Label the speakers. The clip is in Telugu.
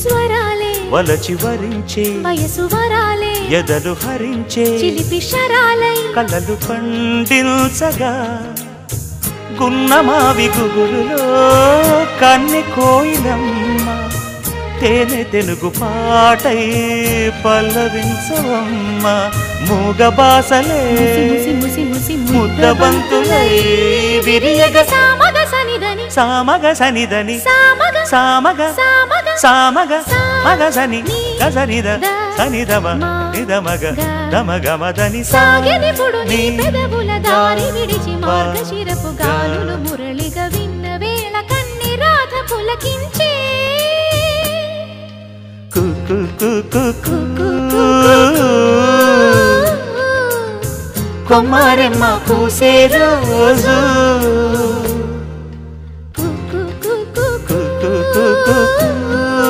Speaker 1: స్వరాలే
Speaker 2: వలచి వరించే
Speaker 1: వయసు వరాలే
Speaker 2: ఎదలు హరించే
Speaker 1: చిలిపి శరాలై
Speaker 2: కలలు పండించగా గున్నమావి గుగురులో కన్నె కోయిలమ్మ తేనె తెనుగు పాటై పల్లవించవమ్మ మూగ బాసలే ముద్దబంతులై విరియగ
Speaker 1: సామగ సనిదని
Speaker 2: సామగ సనిదని
Speaker 1: సామగ
Speaker 2: సామగ
Speaker 1: సామగ
Speaker 2: సామగ మగ సని గసనిద సనిదమ నిదమగ దమగమదని
Speaker 1: సాగెనిపుడు నీ పెదవుల దారి విడిచి మార్గశిరపు గాలులు మురళిగా విన్న వేళ కన్ని రాధ పులకించే
Speaker 2: కొమ్మారెమ్మ పూసే రోజు